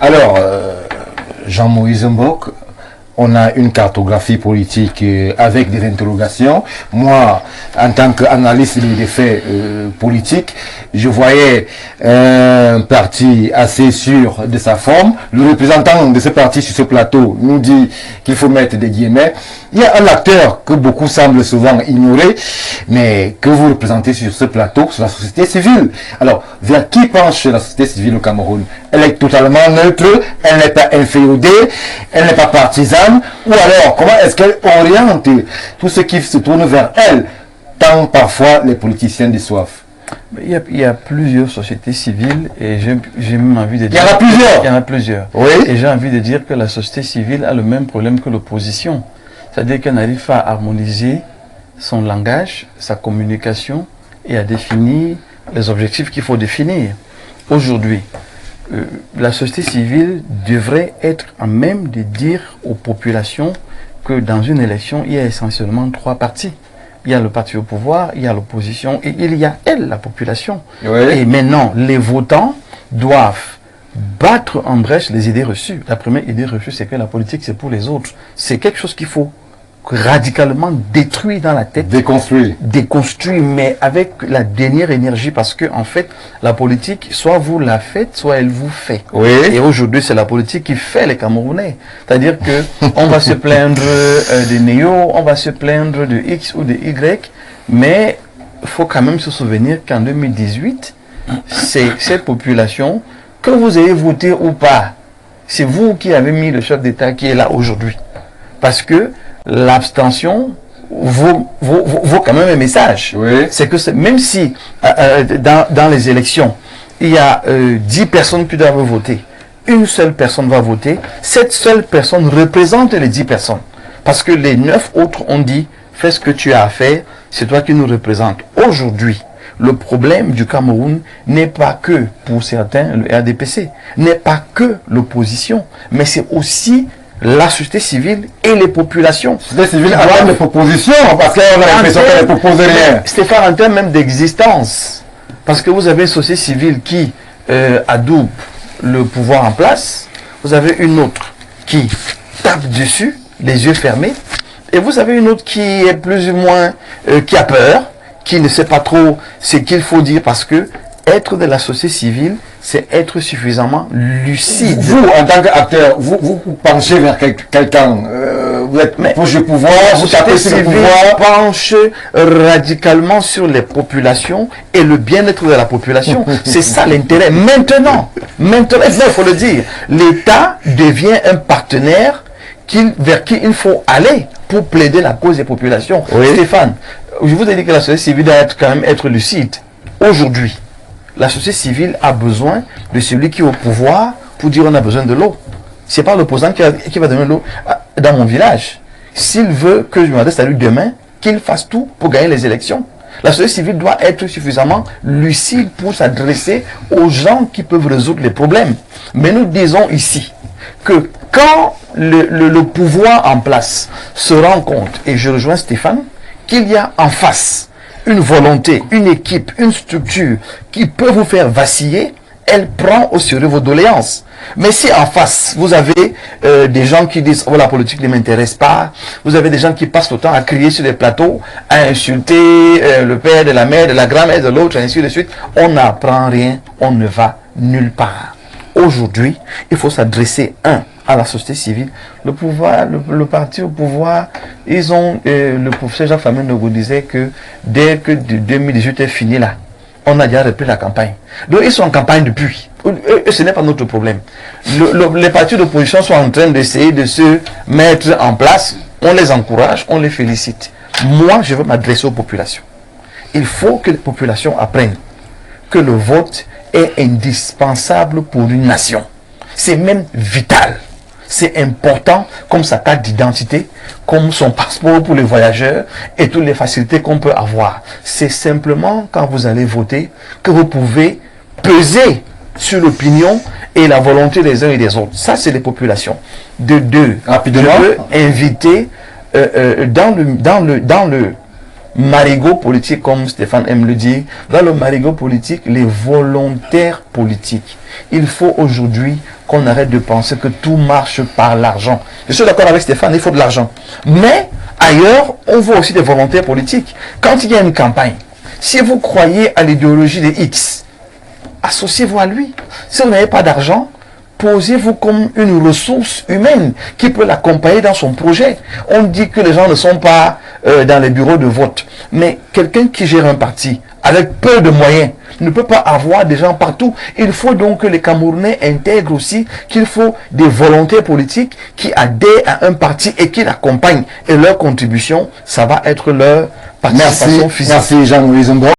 Alors, Jean-Moïse Mbok, on a une cartographie politique avec des interrogations. Moi, en tant qu'analyste des faits politiques, je voyais un parti assez sûr de sa forme. Le représentant de ce parti sur ce plateau nous dit qu'il faut mettre des guillemets. Il y a un acteur que beaucoup semblent souvent ignorer, mais que vous représentez sur ce plateau, c'est la société civile. Alors, vers qui penche la société civile au Cameroun? Elle est totalement neutre, elle n'est pas inféodée, elle n'est pas partisane, ou alors, comment est-ce qu'elle oriente tout ce qui se tourne vers elle, tant parfois les politiciens déçoivent? Il y a plusieurs sociétés civiles et j'ai même envie de dire... Il y en a plusieurs. Il y en a plusieurs. Oui. Et j'ai envie de dire que la société civile a le même problème que l'opposition. C'est-à-dire qu'elle n'arrive pas à harmoniser son langage, sa communication et à définir les objectifs qu'il faut définir. Aujourd'hui, la société civile devrait être à même de dire aux populations que dans une élection, il y a essentiellement 3 partis. Il y a le parti au pouvoir, il y a l'opposition et il y a elle, la population. Oui. Et maintenant, les votants doivent battre en brèche les idées reçues. La première idée reçue, c'est que la politique, c'est pour les autres. C'est quelque chose qu'il faut radicalement détruire dans la tête. Déconstruire, mais avec la dernière énergie, parce que en fait, la politique, soit vous la faites, soit elle vous fait. Oui. Et aujourd'hui, c'est la politique qui fait les Camerounais. C'est-à-dire que on va se plaindre des néo, on va se plaindre de X ou de Y, mais il faut quand même se souvenir qu'en 2018, c'est cette population, que vous ayez voté ou pas, c'est vous qui avez mis le chef d'État qui est là aujourd'hui. Parce que l'abstention vaut quand même un message. Oui. C'est que même si dans les élections, il y a 10 personnes qui doivent voter, une seule personne va voter, cette seule personne représente les 10 personnes. Parce que les 9 autres ont dit, fais ce que tu as à faire, c'est toi qui nous représentes. Aujourd'hui, le problème du Cameroun n'est pas que, pour certains, le RDPC, n'est pas que l'opposition, mais c'est aussi la société civile et les populations. La société civile a même des propositions, parce qu'on a l'impression qu'elle ne propose rien. Stéphane, en termes même d'existence, parce que vous avez une société civile qui adoube le pouvoir en place, vous avez une autre qui tape dessus, les yeux fermés, et vous avez une autre qui est plus ou moins, qui a peur, qui ne sait pas trop ce qu'il faut dire, parce que être de la société civile, c'est être suffisamment lucide. Vous, en tant qu'acteur, vous penchez vers quelqu'un, vous êtes proche du pouvoir, vous tapez sur le pouvoir. Penche radicalement sur les populations et le bien-être de la population. C'est ça l'intérêt. Maintenant, il faut le dire, l'État devient un partenaire vers qui il faut aller pour plaider la cause des populations. Oui. Stéphane, je vous ai dit que la société civile doit quand même être lucide. Aujourd'hui, la société civile a besoin de celui qui est au pouvoir pour dire on a besoin de l'eau. Ce n'est pas l'opposant qui va donner l'eau dans mon village. S'il veut que je m'adresse à lui demain, qu'il fasse tout pour gagner les élections. La société civile doit être suffisamment lucide pour s'adresser aux gens qui peuvent résoudre les problèmes. Mais nous disons ici que quand le pouvoir en place se rend compte, et je rejoins Stéphane, qu'il y a en face une volonté, une équipe, une structure qui peut vous faire vaciller, elle prend au sérieux vos doléances. Mais si en face, vous avez des gens qui disent « Oh, la politique ne m'intéresse pas », vous avez des gens qui passent le temps à crier sur les plateaux, à insulter le père, de la mère, de la grand-mère, de l'autre, ainsi de suite, on n'apprend rien, on ne va nulle part. Aujourd'hui, il faut s'adresser, à la société civile. Le pouvoir, le parti au pouvoir, ils ont, le professeur Jacques Famine nous disait que dès que 2018 est fini là, on a déjà repris la campagne. Donc ils sont en campagne depuis. Ce n'est pas notre problème. Les partis d'opposition sont en train d'essayer de se mettre en place. On les encourage, on les félicite. Moi, je veux m'adresser aux populations. Il faut que les populations apprennent que le vote est indispensable pour une nation. C'est même vital. C'est important comme sa carte d'identité, comme son passeport pour les voyageurs et toutes les facilités qu'on peut avoir. C'est simplement quand vous allez voter que vous pouvez peser sur l'opinion et la volonté des uns et des autres. Ça, c'est les populations. De deux, rapidement, je veux inviter dans le marigot politique, comme Stéphane aime le dire, dans le marigot politique, les volontaires politiques. Il faut aujourd'hui qu'on arrête de penser que tout marche par l'argent. Je suis d'accord avec Stéphane, il faut de l'argent. Mais ailleurs, on voit aussi des volontaires politiques. Quand il y a une campagne, si vous croyez à l'idéologie de X, associez-vous à lui. Si vous n'avez pas d'argent, posez-vous comme une ressource humaine qui peut l'accompagner dans son projet. On dit que les gens ne sont pas dans les bureaux de vote. Mais quelqu'un qui gère un parti avec peu de moyens ne peut pas avoir des gens partout. Il faut donc que les Camerounais intègrent aussi qu'il faut des volontaires politiques qui adhèrent à un parti et qui l'accompagnent. Et leur contribution, ça va être leur participation physique. Merci Jean-Louis Mbok.